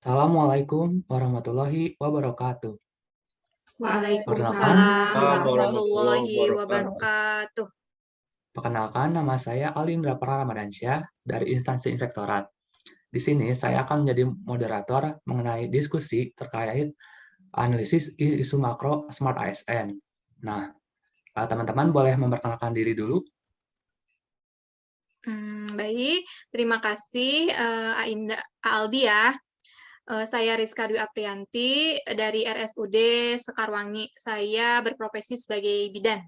Assalamualaikum warahmatullahi wabarakatuh. Perkenalkan, Waalaikumsalam Warahmatullahi warahmatullahi wabarakatuh. wabarakatuh. perkenalkan nama saya Alindra Ramadansyah dari instansi Inspektorat. Di sini saya akan menjadi moderator mengenai diskusi terkait analisis isu makro Smart ASN. Nah, teman-teman boleh memperkenalkan diri dulu. Baik, terima kasih Aldi ya. Saya Rizka Dwi Aprianti dari RSUD Sekarwangi. Saya berprofesi sebagai bidan.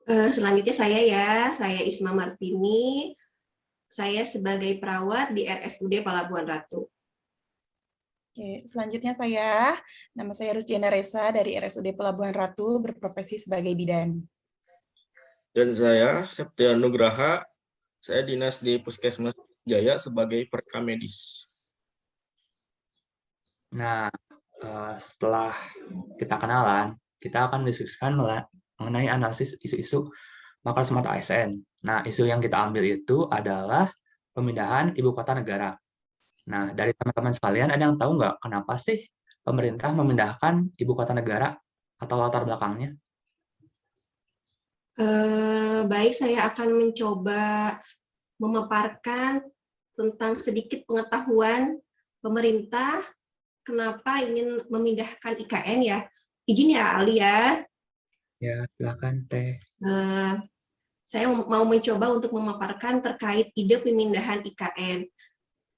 Selanjutnya saya Isma Martini, saya sebagai perawat di RSUD Pelabuhan Ratu. Oke, selanjutnya nama saya Rusdiana Resa dari RSUD Pelabuhan Ratu, berprofesi sebagai bidan. Dan saya Septian Nugraha, saya dinas di Puskesmas Jaya sebagai perekam medis. Nah, setelah kita kenalan, kita akan mendiskusikan mengenai analisis isu-isu makro Smart ASN. Nah, isu yang kita ambil itu adalah pemindahan ibu kota negara. Nah, dari teman-teman sekalian, ada yang tahu nggak kenapa sih pemerintah memindahkan ibu kota negara atau latar belakangnya? Baik, saya akan mencoba memaparkan tentang sedikit pengetahuan pemerintah kenapa ingin memindahkan IKN ya. Izin ya Ali ya. Ya, silakan Teh. Saya mau mencoba untuk memaparkan terkait ide pemindahan IKN.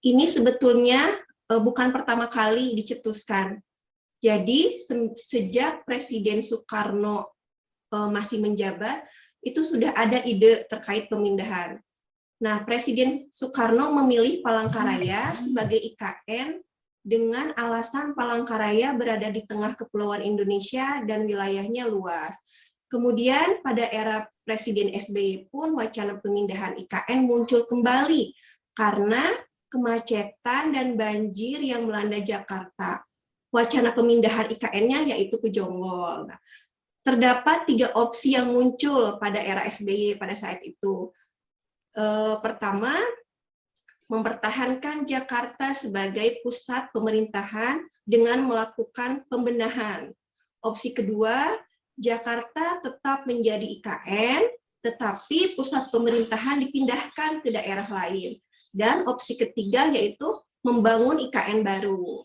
Ini sebetulnya bukan pertama kali dicetuskan. Jadi sejak Presiden Soekarno masih menjabat, itu sudah ada ide terkait pemindahan. Nah, Presiden Soekarno memilih Palangkaraya sebagai IKN dengan alasan Palangkaraya berada di tengah kepulauan Indonesia dan wilayahnya luas. Kemudian pada era Presiden SBY pun wacana pemindahan IKN muncul kembali karena kemacetan dan banjir yang melanda Jakarta. Wacana pemindahan IKN-nya yaitu ke Jonggol. Nah, terdapat 3 opsi yang muncul pada era SBY pada saat itu. Pertama, mempertahankan Jakarta sebagai pusat pemerintahan dengan melakukan pembenahan. Opsi kedua, Jakarta tetap menjadi IKN, tetapi pusat pemerintahan dipindahkan ke daerah lain. Dan opsi ketiga yaitu membangun IKN baru.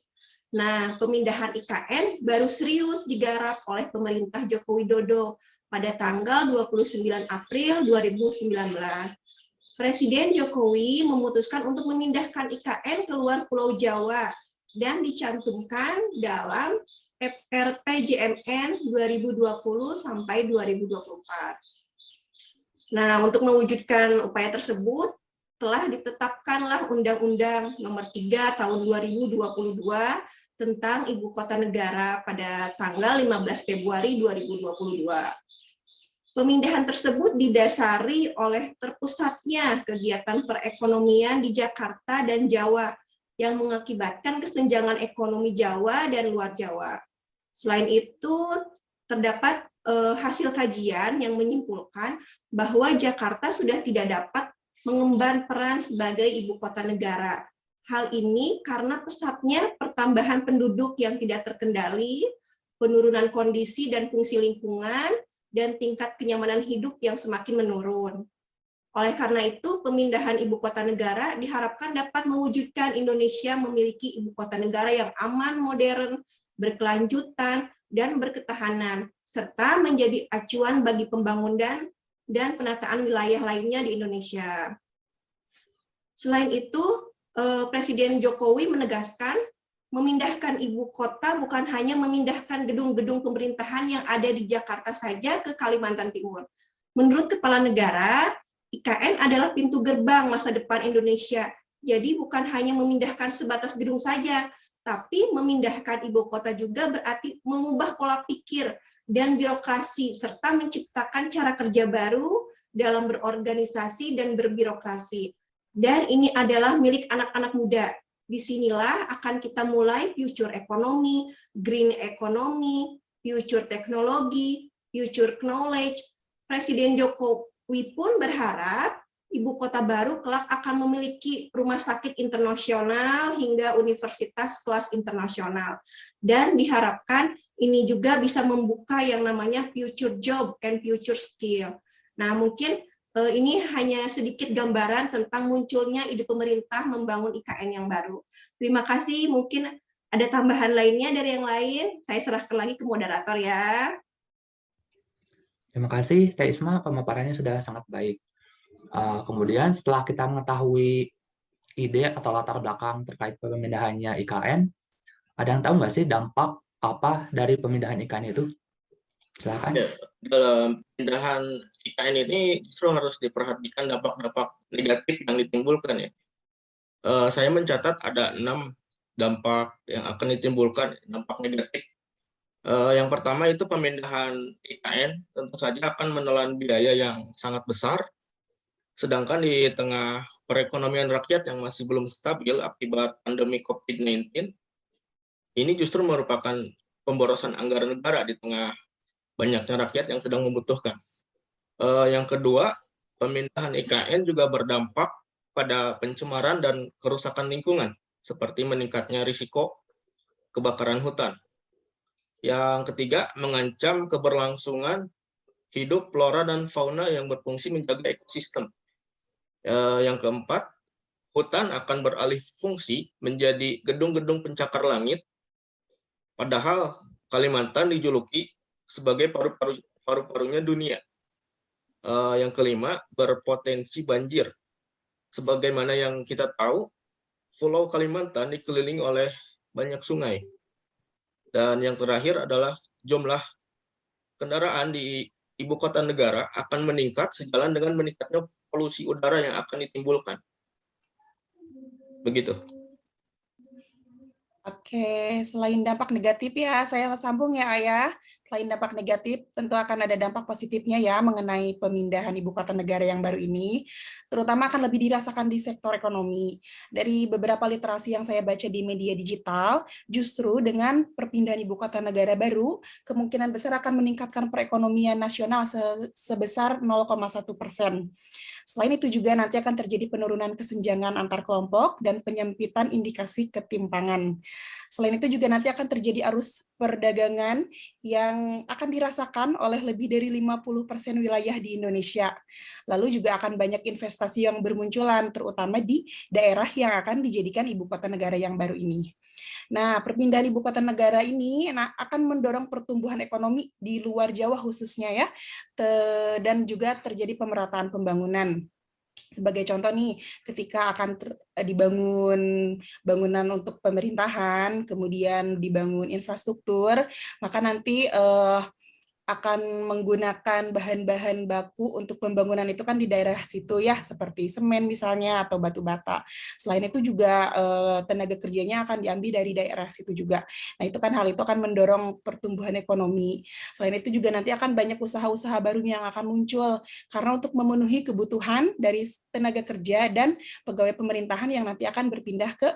Nah, pemindahan IKN baru serius digarap oleh pemerintah Joko Widodo pada tanggal 29 April 2019. Presiden Jokowi memutuskan untuk memindahkan IKN keluar Pulau Jawa dan dicantumkan dalam RPJMN 2020 sampai 2024. Nah, untuk mewujudkan upaya tersebut, telah ditetapkanlah Undang-Undang Nomor 3 Tahun 2022 tentang Ibu Kota Negara pada tanggal 15 Februari 2022. Pemindahan tersebut didasari oleh terpusatnya kegiatan perekonomian di Jakarta dan Jawa yang mengakibatkan kesenjangan ekonomi Jawa dan luar Jawa. Selain itu, terdapat hasil kajian yang menyimpulkan bahwa Jakarta sudah tidak dapat mengemban peran sebagai ibu kota negara. Hal ini karena pesatnya pertambahan penduduk yang tidak terkendali, penurunan kondisi dan fungsi lingkungan, dan tingkat kenyamanan hidup yang semakin menurun. Oleh karena itu, pemindahan ibu kota negara diharapkan dapat mewujudkan Indonesia memiliki ibu kota negara yang aman, modern, berkelanjutan, dan berketahanan, serta menjadi acuan bagi pembangunan dan penataan wilayah lainnya di Indonesia. Selain itu, Presiden Jokowi menegaskan memindahkan ibu kota bukan hanya memindahkan gedung-gedung pemerintahan yang ada di Jakarta saja ke Kalimantan Timur. Menurut Kepala Negara, IKN adalah pintu gerbang masa depan Indonesia. Jadi bukan hanya memindahkan sebatas gedung saja, tapi memindahkan ibu kota juga berarti mengubah pola pikir dan birokrasi, serta menciptakan cara kerja baru dalam berorganisasi dan berbirokrasi. Dan ini adalah milik anak-anak muda. Disinilah akan kita mulai future ekonomi, green ekonomi, future teknologi, future knowledge. Presiden Jokowi pun berharap ibu kota baru kelak akan memiliki rumah sakit internasional hingga universitas kelas internasional. Dan diharapkan ini juga bisa membuka yang namanya future job and future skill. Nah, mungkin ini hanya sedikit gambaran tentang munculnya ide pemerintah membangun IKN yang baru. Terima kasih, mungkin ada tambahan lainnya dari yang lain. Saya serahkan lagi ke moderator ya. Terima kasih, Teh Isma, pemaparannya sudah sangat baik. Kemudian setelah kita mengetahui ide atau latar belakang terkait pemindahannya IKN, ada yang tahu nggak sih dampak apa dari pemindahan IKN itu? Silakan. Ya, dalam pemindahan IKN ini justru harus diperhatikan dampak-dampak negatif yang ditimbulkan ya. Saya mencatat ada 6 dampak yang akan ditimbulkan, dampak negatif. Yang pertama itu pemindahan IKN tentu saja akan menelan biaya yang sangat besar, sedangkan di tengah perekonomian rakyat yang masih belum stabil akibat pandemi COVID-19, ini justru merupakan pemborosan anggaran negara di tengah banyaknya rakyat yang sedang membutuhkan. Yang kedua, pemindahan IKN juga berdampak pada pencemaran dan kerusakan lingkungan, seperti meningkatnya risiko kebakaran hutan. Yang ketiga, mengancam keberlangsungan hidup flora dan fauna yang berfungsi menjaga ekosistem. Yang keempat, hutan akan beralih fungsi menjadi gedung-gedung pencakar langit, padahal Kalimantan dijuluki sebagai paru-parunya dunia. Yang kelima, berpotensi banjir. Sebagaimana yang kita tahu, Pulau Kalimantan dikelilingi oleh banyak sungai. Dan yang terakhir adalah jumlah kendaraan di ibu kota negara akan meningkat sejalan dengan meningkatnya polusi udara yang akan ditimbulkan. Begitu. Oke, selain dampak negatif ya, saya sambung ya Ayah. Selain dampak negatif, tentu akan ada dampak positifnya ya mengenai pemindahan ibu kota negara yang baru ini, terutama akan lebih dirasakan di sektor ekonomi. Dari beberapa literasi yang saya baca di media digital, justru dengan perpindahan ibu kota negara baru, kemungkinan besar akan meningkatkan perekonomian nasional sebesar 0,1%. Selain itu juga nanti akan terjadi penurunan kesenjangan antar kelompok dan penyempitan indikasi ketimpangan. Selain itu juga nanti akan terjadi arus perdagangan yang akan dirasakan oleh lebih dari 50% wilayah di Indonesia. Lalu juga akan banyak investasi yang bermunculan, terutama di daerah yang akan dijadikan ibu kota negara yang baru ini. Nah, perpindahan ibu kota negara ini akan mendorong pertumbuhan ekonomi di luar Jawa khususnya ya, dan juga terjadi pemerataan pembangunan. Sebagai contoh nih, ketika akan dibangun bangunan untuk pemerintahan, kemudian dibangun infrastruktur, maka nanti akan menggunakan bahan-bahan baku untuk pembangunan itu kan di daerah situ ya, seperti semen misalnya atau batu bata. Selain itu juga tenaga kerjanya akan diambil dari daerah situ juga. Nah, itu kan hal itu akan mendorong pertumbuhan ekonomi. Selain itu juga nanti akan banyak usaha-usaha baru yang akan muncul karena untuk memenuhi kebutuhan dari tenaga kerja dan pegawai pemerintahan yang nanti akan berpindah ke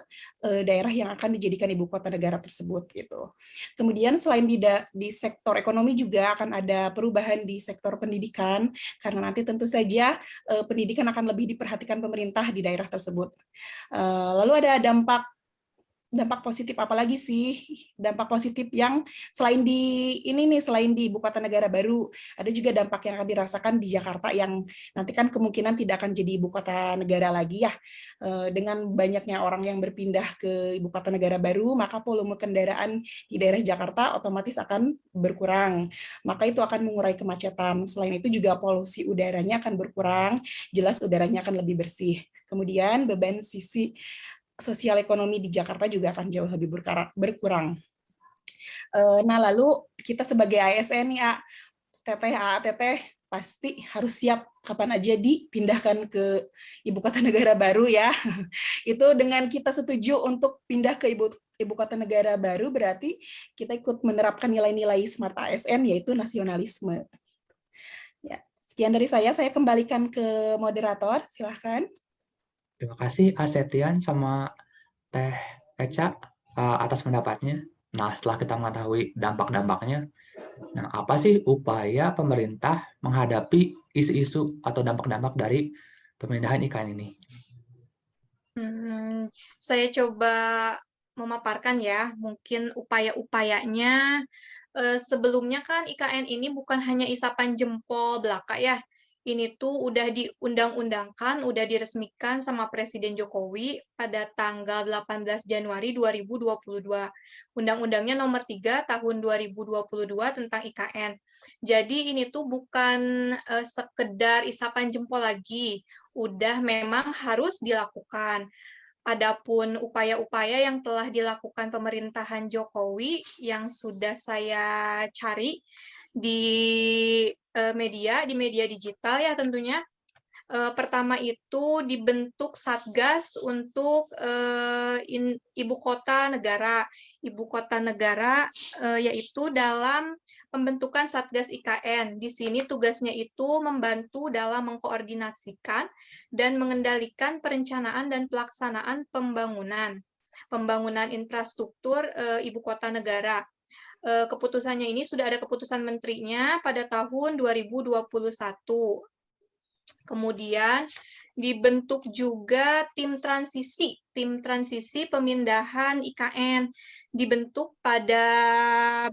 daerah yang akan dijadikan ibu kota negara tersebut gitu. Kemudian selain di sektor ekonomi juga akan ada perubahan di sektor pendidikan, karena nanti tentu saja pendidikan akan lebih diperhatikan pemerintah di daerah tersebut. Lalu ada dampak positif apa lagi sih? Dampak positif yang selain di ibu kota negara baru, ada juga dampak yang akan dirasakan di Jakarta yang nanti kan kemungkinan tidak akan jadi ibu kota negara lagi ya. Dengan banyaknya orang yang berpindah ke ibu kota negara baru, maka volume kendaraan di daerah Jakarta otomatis akan berkurang. Maka itu akan mengurai kemacetan. Selain itu juga polusi udaranya akan berkurang, jelas udaranya akan lebih bersih. Kemudian beban sisi sosial ekonomi di Jakarta juga akan jauh lebih berkurang. Nah, lalu kita sebagai ASN ya, teteh pasti harus siap kapan aja dipindahkan ke ibu kota negara baru ya. Itu dengan kita setuju untuk pindah ke ibu kota negara baru, berarti kita ikut menerapkan nilai-nilai Smart ASN, yaitu nasionalisme. Ya, sekian dari saya kembalikan ke moderator, silahkan. Terima kasih Asetian sama Teh Eca atas pendapatnya. Nah, setelah kita mengetahui dampak-dampaknya, nah apa sih upaya pemerintah menghadapi isu-isu atau dampak-dampak dari pemindahan IKN ini. Saya coba memaparkan ya, mungkin upaya-upayanya. Sebelumnya kan IKN ini bukan hanya isapan jempol belaka ya. Ini tuh udah diundang-undangkan, udah diresmikan sama Presiden Jokowi pada tanggal 18 Januari 2022. Undang-undangnya nomor 3 tahun 2022 tentang IKN. Jadi ini tuh bukan sekedar isapan jempol lagi, udah memang harus dilakukan. Adapun upaya-upaya yang telah dilakukan pemerintahan Jokowi yang sudah saya cari di media digital ya tentunya. Pertama itu dibentuk Satgas untuk ibu kota negara. Ibu kota negara yaitu dalam pembentukan Satgas IKN. Di sini tugasnya itu membantu dalam mengkoordinasikan dan mengendalikan perencanaan dan pelaksanaan pembangunan infrastruktur ibu kota negara. Keputusannya ini sudah ada keputusan menterinya pada tahun 2021. Kemudian dibentuk juga tim transisi pemindahan IKN, dibentuk pada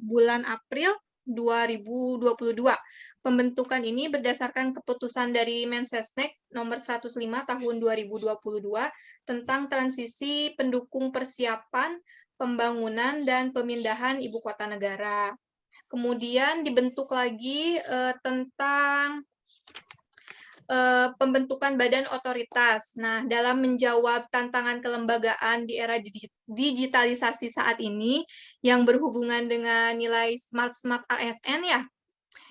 bulan April 2022. Pembentukan ini berdasarkan keputusan dari Mensesnek nomor 105 tahun 2022 tentang transisi pendukung persiapan pembangunan dan pemindahan ibu kota negara. Kemudian dibentuk lagi tentang pembentukan badan otoritas. Nah, dalam menjawab tantangan kelembagaan di era digitalisasi saat ini yang berhubungan dengan nilai smart ASN ya,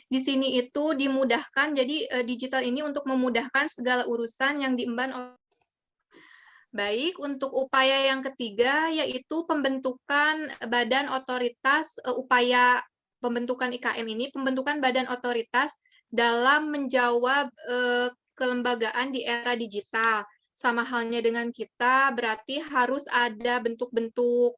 di sini itu dimudahkan, jadi digital ini untuk memudahkan segala urusan yang diemban oleh. Baik, untuk upaya yang ketiga yaitu pembentukan badan otoritas, upaya pembentukan IKM ini, pembentukan badan otoritas dalam menjawab kelembagaan di era digital. Sama halnya dengan kita, berarti harus ada bentuk-bentuk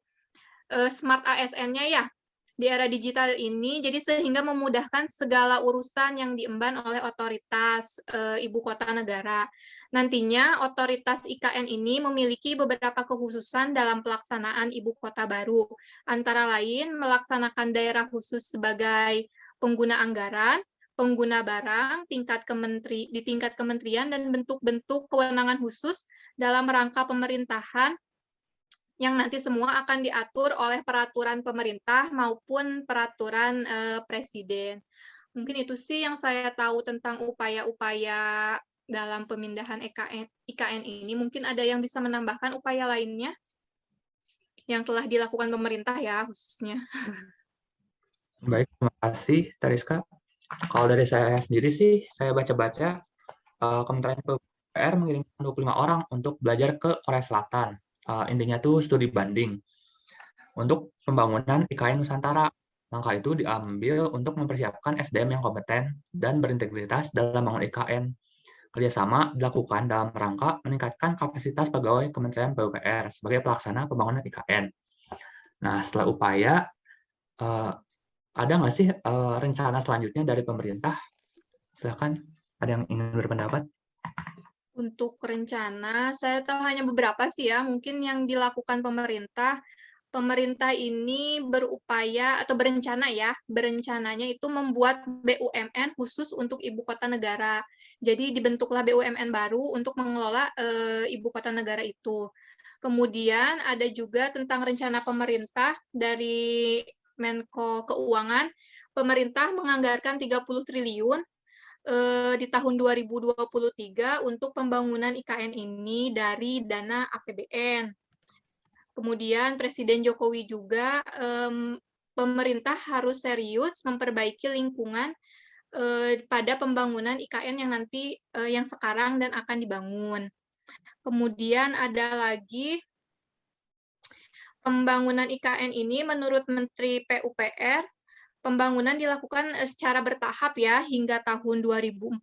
smart ASN-nya ya di era digital ini, jadi sehingga memudahkan segala urusan yang diemban oleh otoritas ibu kota negara. Nantinya otoritas IKN ini memiliki beberapa kekhususan dalam pelaksanaan ibu kota baru, antara lain melaksanakan daerah khusus sebagai pengguna anggaran, pengguna barang, di tingkat kementerian, dan bentuk-bentuk kewenangan khusus dalam rangka pemerintahan yang nanti semua akan diatur oleh peraturan pemerintah maupun peraturan presiden. Mungkin itu sih yang saya tahu tentang upaya-upaya dalam pemindahan IKN ini. Mungkin ada yang bisa menambahkan upaya lainnya yang telah dilakukan pemerintah ya khususnya. Baik, terima kasih Teriska. Kalau dari saya sendiri sih, saya baca-baca Kementerian PUPR mengirimkan 25 orang untuk belajar ke Korea Selatan. Intinya tuh studi banding untuk pembangunan IKN Nusantara. Langkah itu diambil untuk mempersiapkan SDM yang kompeten dan berintegritas dalam membangun IKN. Kerjasama dilakukan dalam rangka meningkatkan kapasitas pegawai Kementerian PUPR sebagai pelaksana pembangunan IKN. Nah, setelah upaya, ada nggak sih rencana selanjutnya dari pemerintah? Silakan, ada yang ingin berpendapat? Untuk rencana, saya tahu hanya beberapa sih ya, mungkin yang dilakukan pemerintah. Pemerintah ini berupaya atau berencananya itu membuat BUMN khusus untuk ibu kota negara. Jadi dibentuklah BUMN baru untuk mengelola ibu kota negara itu. Kemudian ada juga tentang rencana pemerintah dari Menko Keuangan. Pemerintah menganggarkan 30 triliun di tahun 2023 untuk pembangunan IKN ini dari dana APBN. Kemudian Presiden Jokowi juga pemerintah harus serius memperbaiki lingkungan pada pembangunan IKN yang nanti yang sekarang dan akan dibangun. Kemudian ada lagi pembangunan IKN ini menurut Menteri PUPR, pembangunan dilakukan secara bertahap ya hingga tahun 2045.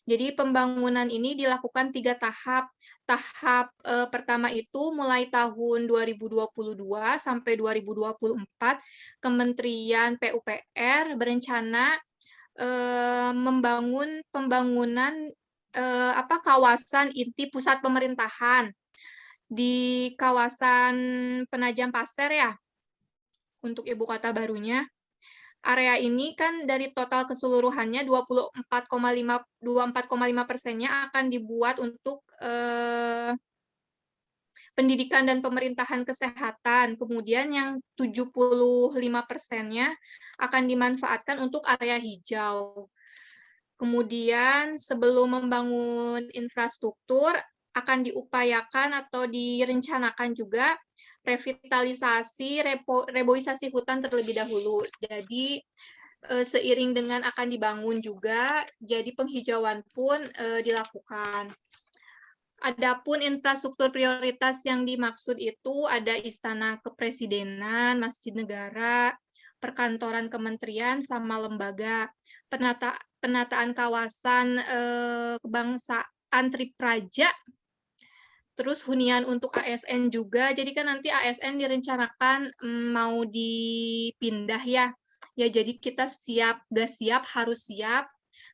Jadi pembangunan ini dilakukan 3 tahap. Tahap pertama itu mulai tahun 2022 sampai 2024, Kementerian PUPR berencana membangun pembangunan kawasan inti pusat pemerintahan di kawasan Penajam Pasir ya, untuk ibu kota barunya. Area ini kan dari total keseluruhannya 24,5% akan dibuat untuk pendidikan dan pemerintahan kesehatan. Kemudian yang 75%-nya akan dimanfaatkan untuk area hijau. Kemudian sebelum membangun infrastruktur, akan diupayakan atau direncanakan juga revitalisasi, reboisasi hutan terlebih dahulu. Jadi seiring dengan akan dibangun juga, jadi penghijauan pun dilakukan. Adapun infrastruktur prioritas yang dimaksud itu ada Istana Kepresidenan, Masjid Negara, perkantoran kementerian sama lembaga, penataan kawasan kebangsaan Tripraja, terus hunian untuk ASN juga. Jadi kan nanti ASN direncanakan mau dipindah ya. Ya jadi kita siap, gak siap, harus siap.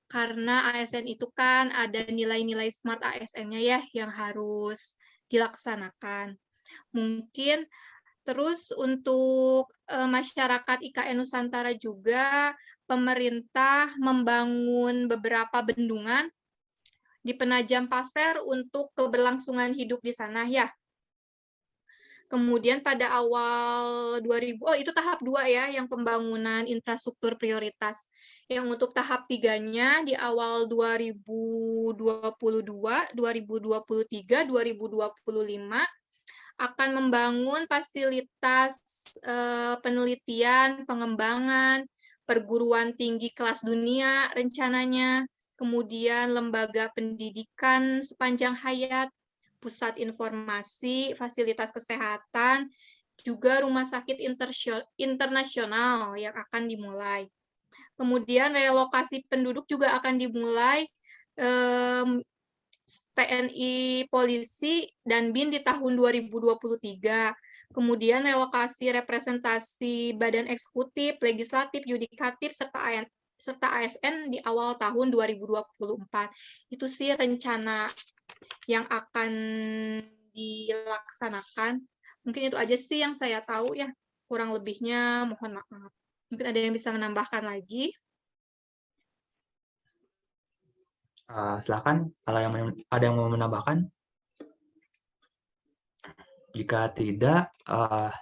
Karena ASN itu kan ada nilai-nilai smart ASN-nya ya yang harus dilaksanakan. Mungkin terus untuk masyarakat IKN Nusantara juga, pemerintah membangun beberapa bendungan di Penajam Pasir untuk keberlangsungan hidup di sana ya. Kemudian pada awal 2000, itu tahap 2 ya, yang pembangunan infrastruktur prioritas. Yang untuk tahap 3-nya di awal 2022, 2023, 2025 akan membangun fasilitas penelitian, pengembangan, perguruan tinggi kelas dunia rencananya, kemudian lembaga pendidikan sepanjang hayat, pusat informasi, fasilitas kesehatan, juga rumah sakit internasional yang akan dimulai. Kemudian relokasi penduduk juga akan dimulai TNI, Polisi, dan BIN di tahun 2023. Kemudian relokasi representasi badan eksekutif, legislatif, yudikatif, serta ASN di awal tahun 2024. Itu sih rencana yang akan dilaksanakan. Mungkin itu aja sih yang saya tahu ya. Kurang lebihnya mohon maaf. Mungkin ada yang bisa menambahkan lagi. Silakan kalau ada yang mau menambahkan. Jika tidak,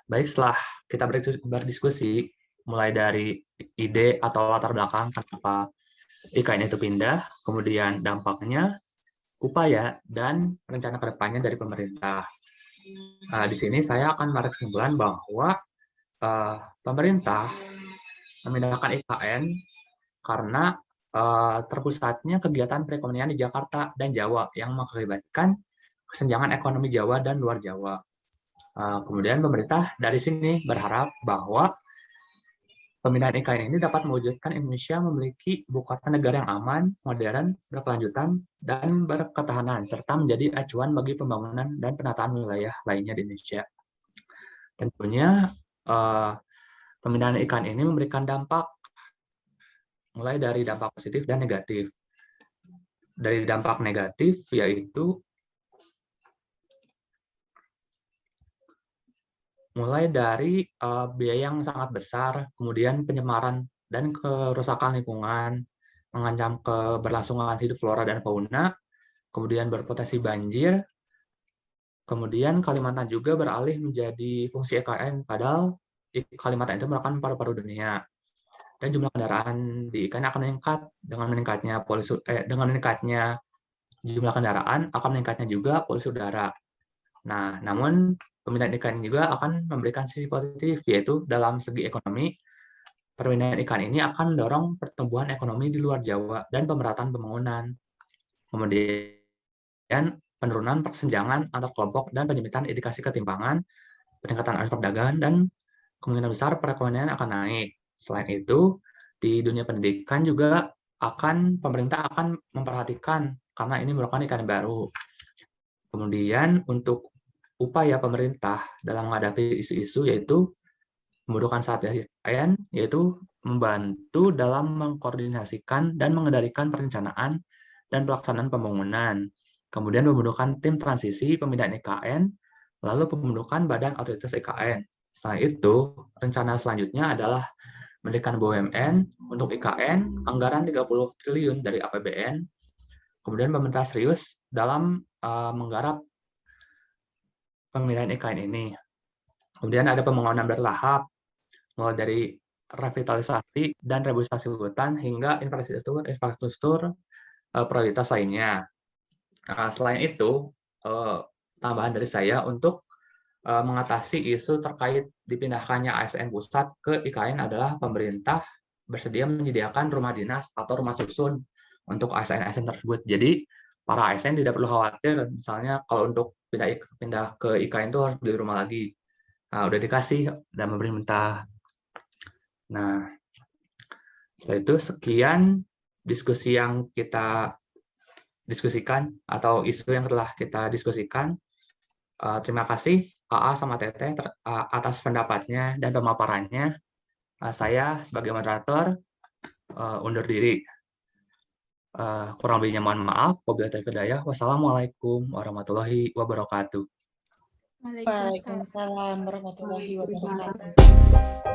baik setelah kita berdiskusi mulai dari ide atau latar belakang kenapa IKN itu pindah, kemudian dampaknya, upaya, dan rencana ke depannya dari pemerintah. Di sini saya akan menarik kesimpulan bahwa pemerintah memindahkan IKN karena terpusatnya kegiatan perekonomian di Jakarta dan Jawa yang mengakibatkan kesenjangan ekonomi Jawa dan luar Jawa. Kemudian pemerintah dari sini berharap bahwa pemindahan IKN ini dapat mewujudkan Indonesia memiliki ibu kota negara yang aman, modern, berkelanjutan, dan berketahanan, serta menjadi acuan bagi pembangunan dan penataan wilayah lainnya di Indonesia. Tentunya pemindahan IKN ini memberikan dampak, mulai dari dampak positif dan negatif. Dari dampak negatif yaitu mulai dari biaya yang sangat besar, kemudian pencemaran dan kerusakan lingkungan, mengancam keberlangsungan hidup flora dan fauna, kemudian berpotensi banjir, kemudian Kalimantan juga beralih menjadi fungsi IKN, padahal Kalimantan itu merupakan paru-paru dunia. Dan jumlah kendaraan di IKN akan meningkat dengan meningkatnya jumlah kendaraan, akan meningkatnya juga polusi udara. Nah, namun pemindahan IKN juga akan memberikan sisi positif, yaitu dalam segi ekonomi, pemindahan IKN ini akan mendorong pertumbuhan ekonomi di luar Jawa dan pemerataan pembangunan. Kemudian penurunan persenjangan antar kelompok dan penyempitan indikasi ketimpangan, peningkatan arus perdagangan, dan kemungkinan besar perekonomian akan naik. Selain itu, di dunia pendidikan juga pemerintah akan memperhatikan karena ini merupakan IKN baru. Kemudian untuk upaya pemerintah dalam menghadapi isu-isu yaitu membutuhkan Satgas IKN, yaitu membantu dalam mengkoordinasikan dan mengendalikan perencanaan dan pelaksanaan pembangunan. Kemudian pembentukan tim transisi pemindahan IKN, lalu pembentukan badan otoritas IKN. Setelah itu, rencana selanjutnya adalah mendirikan BUMN untuk IKN, anggaran 30 triliun dari APBN, kemudian pemerintah serius dalam menggarap pemindahan IKN ini. Kemudian ada pembangunan bertahap, mulai dari revitalisasi dan rehabilitasi hutan hingga infrastruktur prioritas lainnya. Selain itu, tambahan dari saya untuk mengatasi isu terkait dipindahkannya ASN pusat ke IKN adalah pemerintah bersedia menyediakan rumah dinas atau rumah susun untuk ASN-ASN tersebut. Jadi, para ASN tidak perlu khawatir, misalnya kalau untuk pindah ke IKN itu harus beli rumah lagi. Nah, udah dikasih dan pemerintah. Nah, setelah itu sekian diskusi yang kita diskusikan atau isu yang telah kita diskusikan. Terima kasih AA sama Teteh atas pendapatnya dan pemaparannya. Saya sebagai moderator undur diri. Kurang lebihnya mohon maaf. Wabillahi taufiq wal hidayah. Wassalamualaikum warahmatullahi wabarakatuh. Waalaikumsalam. Waalaikumsalam warahmatullahi wabarakatuh. Waalaikumsalam.